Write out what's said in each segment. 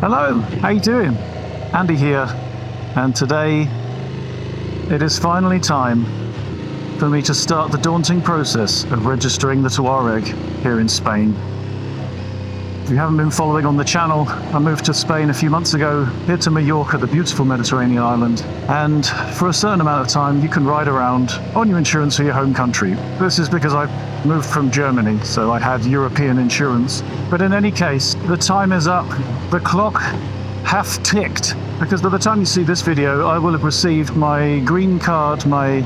Hello, how you doing? Andy here, and today it is finally time for me to start the daunting process of registering the Tuareg here in Spain. If you haven't been following on the channel, I moved to Spain a few months ago, here to Mallorca, the beautiful Mediterranean island, and for a certain amount of time you can ride around on your insurance for your home country. This is because I moved from Germany, so I had European insurance. But in any case, the time is up. The clock hath ticked, because by the time you see this video, I will have received my green card, my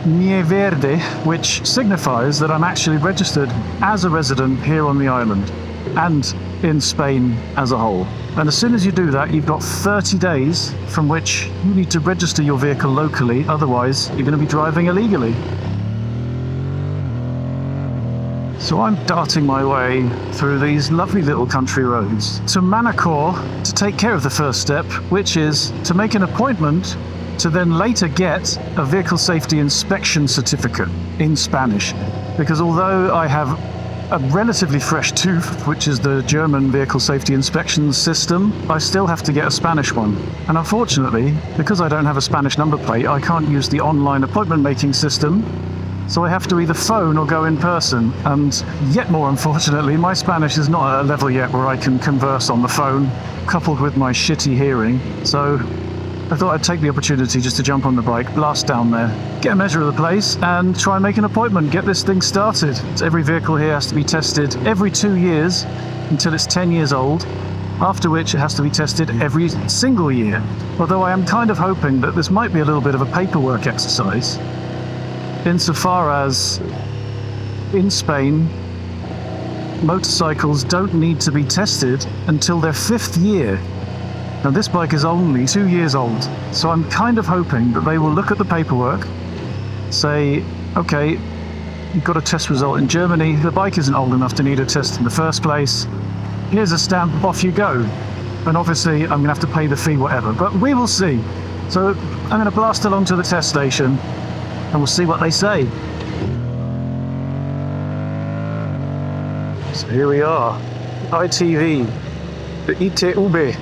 Nie Verde, which signifies that I'm actually registered as a resident here on the island and in Spain as a whole. And as soon as you do that, you've got 30 days from which you need to register your vehicle locally, otherwise you're going to be driving illegally. So I'm darting my way through these lovely little country roads to Manacor to take care of the first step, which is to make an appointment to then later get a vehicle safety inspection certificate in Spanish. Because although I have a relatively fresh tooth, which is the German vehicle safety inspection system, I still have to get a Spanish one. And unfortunately, because I don't have a Spanish number plate, I can't use the online appointment making system. So I have to either phone or go in person. And yet more unfortunately, my Spanish is not at a level yet where I can converse on the phone, coupled with my shitty hearing. So I thought I'd take the opportunity just to jump on the bike, blast down there, get a measure of the place, and try and make an appointment, get this thing started. So every vehicle here has to be tested every 2 years until it's 10 years old, after which it has to be tested every single year. Although I am kind of hoping that this might be a little bit of a paperwork exercise, insofar as in Spain, motorcycles don't need to be tested until their 5th year. Now this bike is only 2 years old, so I'm kind of hoping that they will look at the paperwork, say, okay, you've got a test result in Germany, the bike isn't old enough to need a test in the first place, here's a stamp, off you go. And obviously I'm going to have to pay the fee, whatever, but we will see. So I'm going to blast along to the test station and we'll see what they say. So here we are, ITV, the ITV.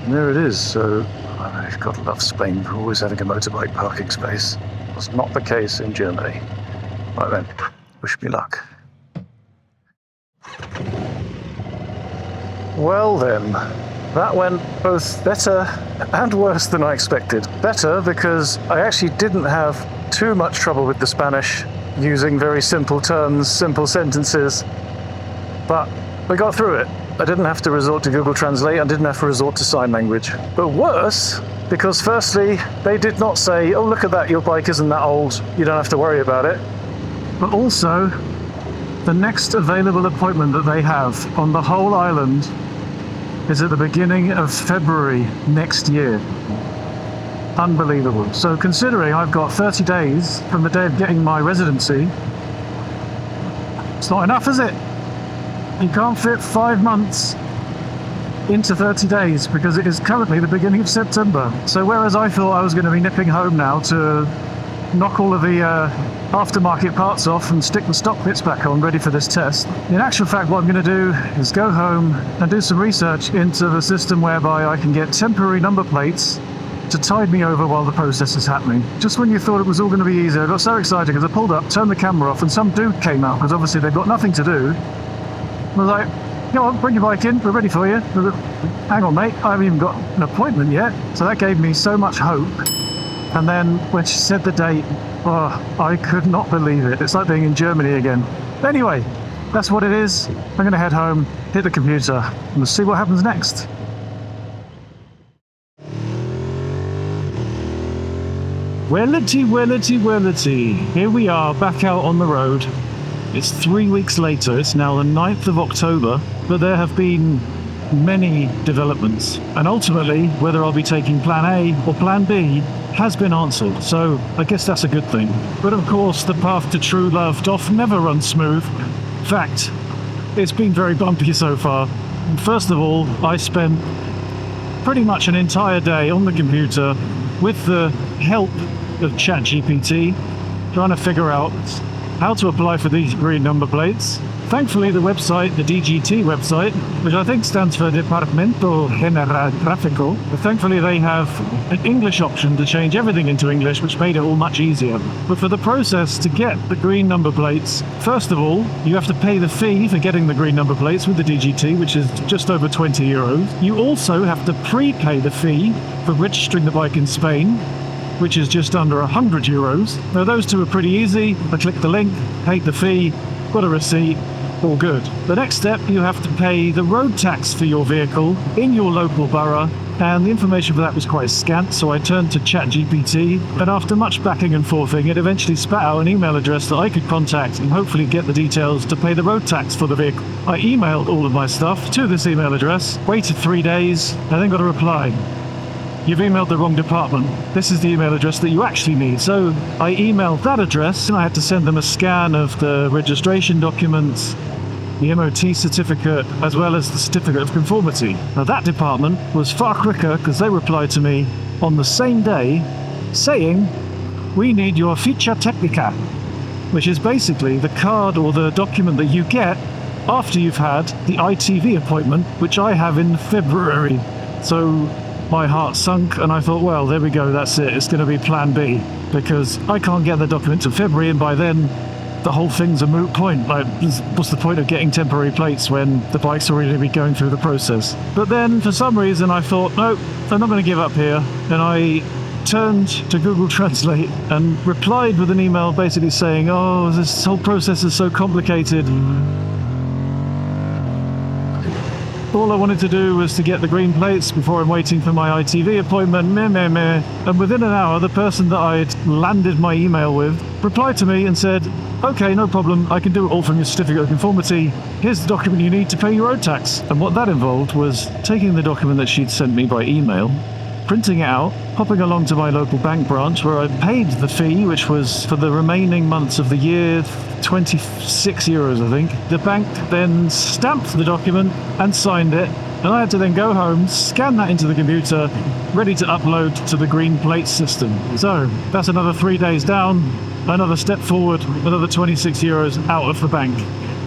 And there it is. So I've got to love Spain for always having a motorbike parking space. That's not the case in Germany. Right then, wish me luck. Well then, that went both better and worse than I expected. Better because I actually didn't have too much trouble with the Spanish, using very simple terms, simple sentences, but we got through it. I didn't have to resort to Google Translate and didn't have to resort to sign language. But worse, because firstly, they did not say, oh look at that, your bike isn't that old, you don't have to worry about it. But also, the next available appointment that they have on the whole island is at the beginning of February next year. Unbelievable. So considering I've got 30 days from the day of getting my residency, it's not enough, is it? You can't fit 5 months into 30 days because it is currently the beginning of September. So whereas I thought I was going to be nipping home now to knock all of the aftermarket parts off and stick the stock bits back on ready for this test, in actual fact what I'm going to do is go home and do some research into the system whereby I can get temporary number plates to tide me over while the process is happening. Just when you thought it was all going to be easy, I got so excited because I pulled up, turned the camera off, and some dude came out because obviously they've got nothing to do. I was like, go on, bring your bike in, we're ready for you. Hang on, mate, I haven't even got an appointment yet. So that gave me so much hope. And then when she said the date, oh, I could not believe it. It's like being in Germany again. But anyway, that's what it is. I'm going to head home, hit the computer, and we'll see what happens next. Wellity. Here we are, back out on the road. It's 3 weeks later, it's now the 9th of October, but there have been many developments. And ultimately, whether I'll be taking plan A or plan B has been answered, so I guess that's a good thing. But of course, the path to true love doth never run smooth. In fact, it's been very bumpy so far. First of all, I spent pretty much an entire day on the computer with the help of ChatGPT, trying to figure out how to apply for these green number plates. Thankfully, the website, the DGT website, which I think stands for Departamento General Tráfico, thankfully they have an English option to change everything into English, which made it all much easier. But for the process to get the green number plates, first of all, you have to pay the fee for getting the green number plates with the DGT, which is just over 20 euros. You also have to prepay the fee for registering the bike in Spain, which is just under 100 euros. Now, those two are pretty easy. I clicked the link, paid the fee, got a receipt, all good. The next step, you have to pay the road tax for your vehicle in your local borough, and the information for that was quite scant, so I turned to ChatGPT, and after much backing and forthing, it eventually spat out an email address that I could contact and hopefully get the details to pay the road tax for the vehicle. I emailed all of my stuff to this email address, waited 3 days, and then got a reply. You've emailed the wrong department. This is the email address that you actually need. So I emailed that address, and I had to send them a scan of the registration documents, the MOT certificate, as well as the certificate of conformity. Now, that department was far quicker because they replied to me on the same day saying, "We need your ficha técnica," which is basically the card or the document that you get after you've had the ITV appointment, which I have in February. So my heart sunk, and I thought, well, there we go, that's it. It's going to be plan B, because I can't get the document till February, and by then the whole thing's a moot point. Like, what's the point of getting temporary plates when the bike's already going to be going through the process? But then, for some reason, I thought, no, I'm not going to give up here. And I turned to Google Translate and replied with an email basically saying, oh, this whole process is so complicated. All I wanted to do was to get the green plates before I'm waiting for my ITV appointment, meh. And within an hour, the person that I'd landed my email with replied to me and said, okay, no problem, I can do it all from your certificate of conformity. Here's the document you need to pay your road tax. And what that involved was taking the document that she'd sent me by email, printing it out, popping along to my local bank branch where I paid the fee, which was for the remaining months of the year, 26 euros, I think. The bank then stamped the document and signed it, and I had to then go home, scan that into the computer, ready to upload to the green plate system. So that's another 3 days down, another step forward, another 26 euros out of the bank.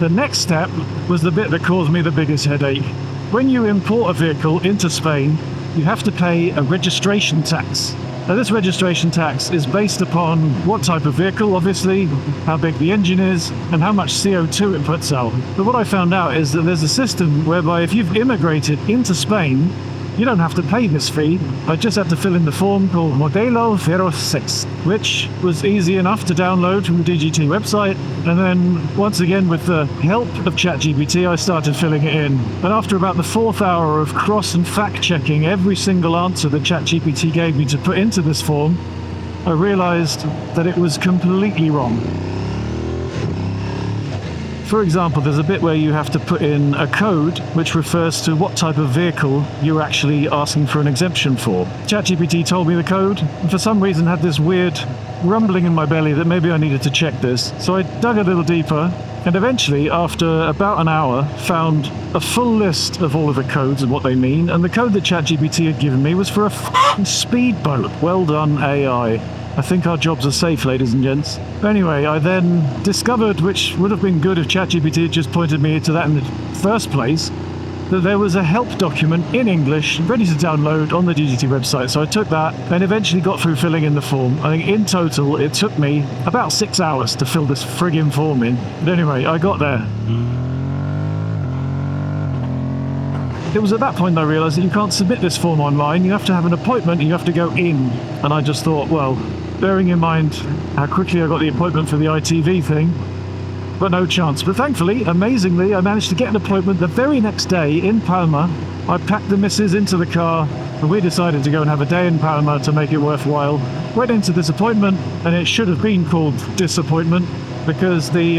The next step was the bit that caused me the biggest headache. When you import a vehicle into Spain, you have to pay a registration tax. Now, this registration tax is based upon what type of vehicle, obviously, how big the engine is, and how much CO2 it puts out. But what I found out is that there's a system whereby if you've immigrated into Spain, you don't have to pay this fee. I just had to fill in the form called Modelo 06, which was easy enough to download from the DGT website. And then, once again, with the help of ChatGPT, I started filling it in. And after about the 4th hour of cross and fact-checking every single answer that ChatGPT gave me to put into this form, I realized that it was completely wrong. For example, there's a bit where you have to put in a code which refers to what type of vehicle you're actually asking for an exemption for. ChatGPT told me the code, and for some reason had this weird rumbling in my belly that maybe I needed to check this. So I dug a little deeper, and eventually, after about an hour, found a full list of all of the codes and what they mean, and the code that ChatGPT had given me was for a f***ing speedboat. Well done, AI. I think our jobs are safe, ladies and gents. Anyway, I then discovered, which would have been good if ChatGPT had just pointed me to that in the first place, that there was a help document in English ready to download on the DGT website. So I took that and eventually got through filling in the form. I think in total it took me about 6 hours to fill this friggin' form in. But anyway, I got there. It was at that point that I realised that you can't submit this form online. You have to have an appointment and you have to go in. And I just thought, well, bearing in mind how quickly I got the appointment for the ITV thing, but no chance. But thankfully, amazingly, I managed to get an appointment the very next day in Palma. I packed the missus into the car, and we decided to go and have a day in Palma to make it worthwhile. Went into this appointment, and it should have been called disappointment, because the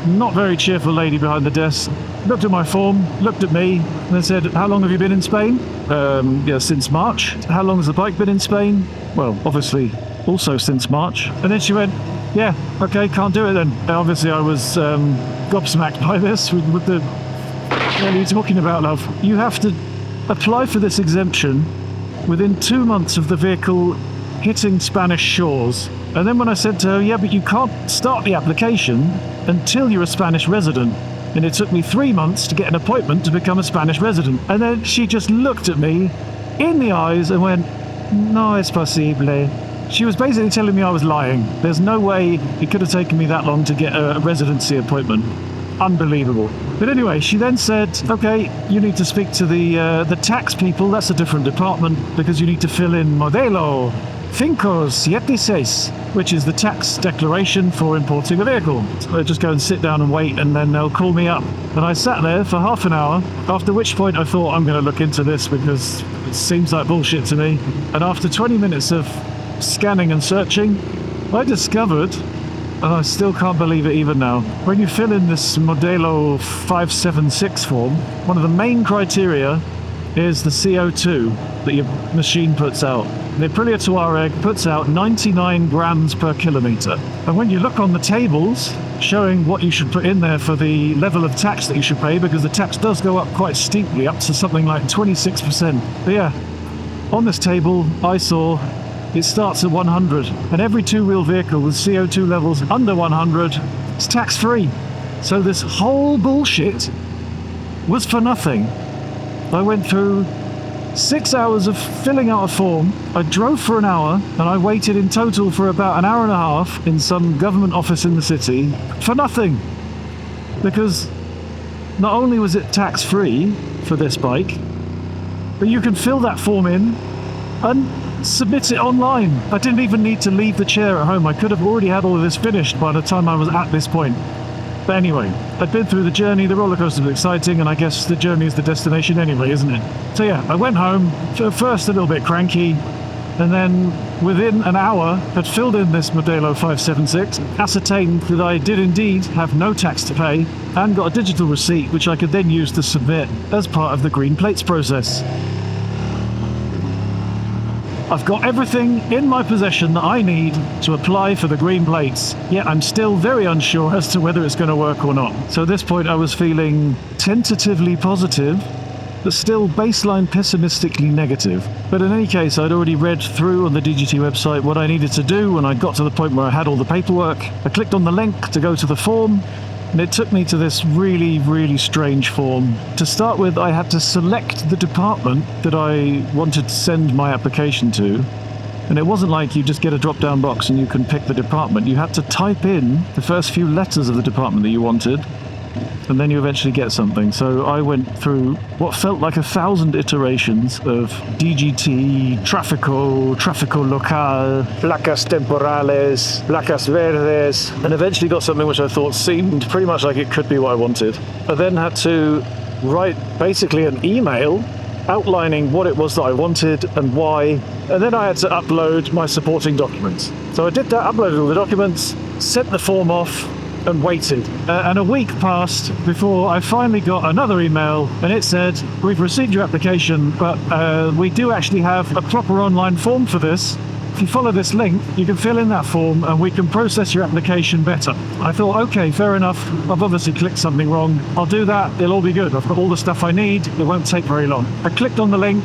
not very cheerful lady behind the desk looked at my form, looked at me, and then said, how long have you been in Spain? Yeah, since March. How long has the bike been in Spain? Well, obviously, also since March. And then she went, yeah, okay, can't do it then. And obviously, I was gobsmacked by this. What are you talking about, love? You have to apply for this exemption within 2 months of the vehicle hitting Spanish shores. And then when I said to her, yeah, but you can't start the application until you're a Spanish resident. And it took me 3 months to get an appointment to become a Spanish resident. And then she just looked at me in the eyes and went, no es posible. She was basically telling me I was lying. There's no way it could have taken me that long to get a residency appointment. Unbelievable. But anyway, she then said, okay, you need to speak to the tax people. That's a different department because you need to fill in Modelo 576, which is the tax declaration for importing a vehicle. So I just go and sit down and wait, and then they'll call me up. And I sat there for half an hour, after which point I thought, I'm going to look into this because it seems like bullshit to me. And after 20 minutes of scanning and searching, I discovered, and I still can't believe it even now, when you fill in this Modelo 576 form, one of the main criteria is the CO2 that your machine puts out. The Aprilia Touareg puts out 99 grams per kilometre. And when you look on the tables showing what you should put in there for the level of tax that you should pay, because the tax does go up quite steeply, up to something like 26%. But yeah, on this table I saw it starts at 100, and every two-wheel vehicle with CO2 levels under 100 is tax-free. So this whole bullshit was for nothing. I went through 6 hours of filling out a form. I drove for an hour, and I waited in total for about an hour and a half in some government office in the city for nothing. Because not only was it tax-free for this bike, but you can fill that form in and submit it online. I didn't even need to leave the chair at home. I could have already had all of this finished by the time I was at this point. But anyway, I'd been through the journey. The roller coaster was exciting, and I guess the journey is the destination anyway, isn't it? So yeah, I went home, first a little bit cranky, and then within an hour had filled in this Modelo 576, ascertained that I did indeed have no tax to pay, and got a digital receipt which I could then use to submit as part of the green plates process. I've got everything in my possession that I need to apply for the green plates, yet I'm still very unsure as to whether it's going to work or not. So at this point I was feeling tentatively positive, but still baseline pessimistically negative. But in any case, I'd already read through on the DGT website what I needed to do when I got to the point where I had all the paperwork. I clicked on the link to go to the form, and it took me to this really, really strange form. To start with, I had to select the department that I wanted to send my application to. And it wasn't like you just get a drop-down box and you can pick the department. You had to type in the first few letters of the department that you wanted, and then you eventually get something. So I went through what felt like 1,000 iterations of DGT, tráfico local, placas temporales, placas verdes, and eventually got something which I thought seemed pretty much like it could be what I wanted. I then had to write basically an email outlining what it was that I wanted and why, and then I had to upload my supporting documents. So I did that, uploaded all the documents, sent the form off, and waited. And a week passed before I finally got another email, and it said, we've received your application, but we do actually have a proper online form for this. If you follow this link, you can fill in that form and we can process your application better. I thought, okay, fair enough. I've obviously clicked something wrong. I'll do that. It'll all be good. I've got all the stuff I need. It won't take very long. I clicked on the link,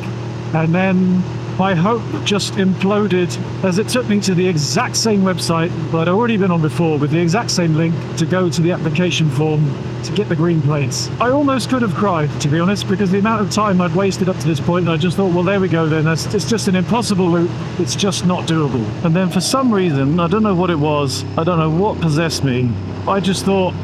and then my hope just imploded as it took me to the exact same website that I'd already been on before, with the exact same link to go to the application form to get the green plates. I almost could have cried, to be honest, because the amount of time I'd wasted up to this point, and I just thought, well, there we go then. It's just an impossible route. It's just not doable. And then for some reason, I don't know what it was, I don't know what possessed me, I just thought,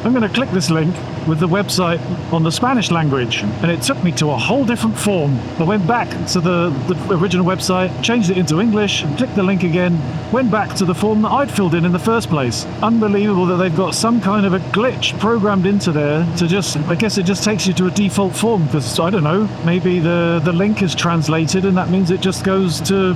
I'm going to click this link with the website on the Spanish language, and it took me to a whole different form. I went back to the original website, changed it into English, clicked the link again, went back to the form that I'd filled in the first place. Unbelievable that they've got some kind of a glitch programmed into there to just, I guess it just takes you to a default form, because, I don't know, maybe the link is translated and that means it just goes to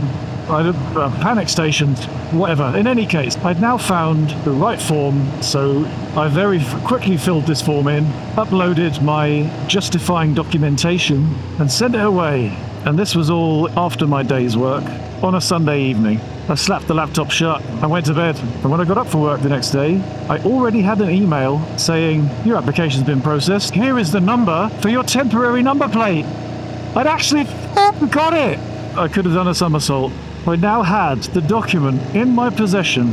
panic stations, whatever. In any case, I'd now found the right form, so I very quickly filled this form in, uploaded my justifying documentation, and sent it away. And this was all after my day's work, on a Sunday evening. I slapped the laptop shut and went to bed. And when I got up for work the next day, I already had an email saying, your application's been processed. Here is the number for your temporary number plate. I'd actually got it. I could have done a somersault. I now had the document in my possession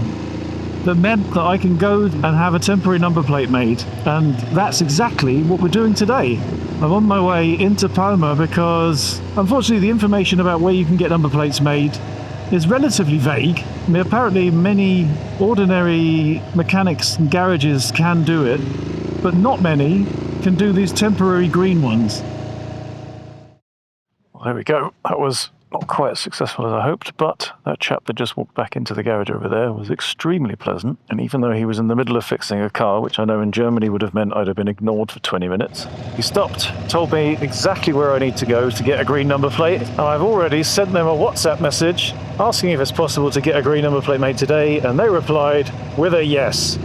that meant that I can go and have a temporary number plate made. And that's exactly what we're doing today. I'm on my way into Palma because, unfortunately, the information about where you can get number plates made is relatively vague. I mean, apparently many ordinary mechanics and garages can do it, but not many can do these temporary green ones. Well, there we go. That was not quite as successful as I hoped, but that chap that just walked back into the garage over there was extremely pleasant. And even though he was in the middle of fixing a car, which I know in Germany would have meant I'd have been ignored for 20 minutes, he stopped, told me exactly where I need to go to get a green number plate. And I've already sent them a WhatsApp message asking if it's possible to get a green number plate made today, and they replied with a yes.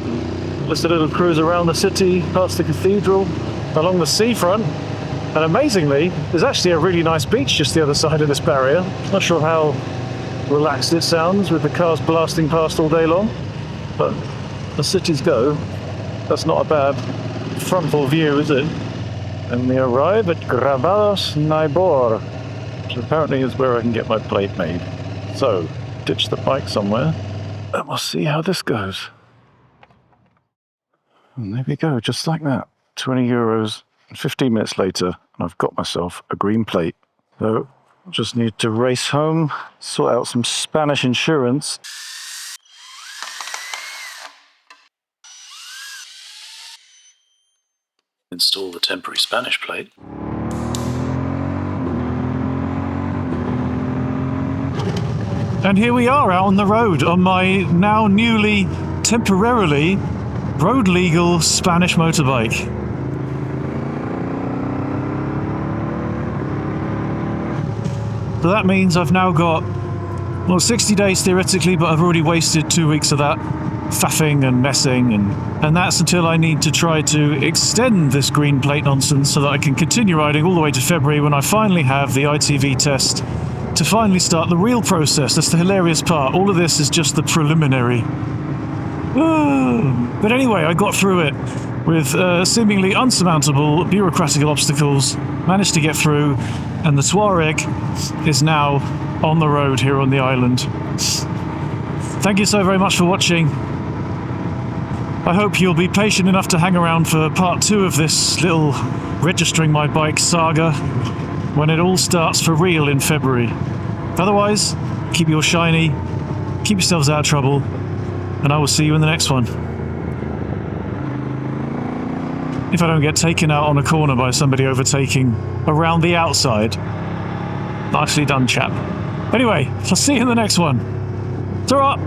Just a little cruise around the city, past the cathedral, along the seafront. And amazingly, there's actually a really nice beach just the other side of this barrier. Not sure how relaxed it sounds with the cars blasting past all day long, but as cities go, that's not a bad frontal view, is it? And we arrive at Gravados Naibor, which apparently is where I can get my plate made. So, ditch the bike somewhere, and we'll see how this goes. And there we go, just like that. 20 euros. 15 minutes later, and I've got myself a green plate. So, just need to race home, sort out some Spanish insurance. Install the temporary Spanish plate. And here we are out on the road on my now newly, temporarily, road-legal Spanish motorbike. So that means I've now got, 60 days theoretically, but I've already wasted 2 weeks of that faffing and messing, and that's until I need to try to extend this green plate nonsense so that I can continue riding all the way to February when I finally have the ITV test to finally start the real process. That's the hilarious part. All of this is just the preliminary. But anyway, I got through it with seemingly unsurmountable bureaucratical obstacles, managed to get through, and the Tuareg is now on the road here on the island. Thank you so very much for watching. I hope you'll be patient enough to hang around for part 2 of this little registering my bike saga when it all starts for real in February. Otherwise, keep your shiny, keep yourselves out of trouble, and I will see you in the next one. If I don't get taken out on a corner by somebody overtaking around the outside. Nicely done, chap. Anyway, I'll see you in the next one. Ta-ra!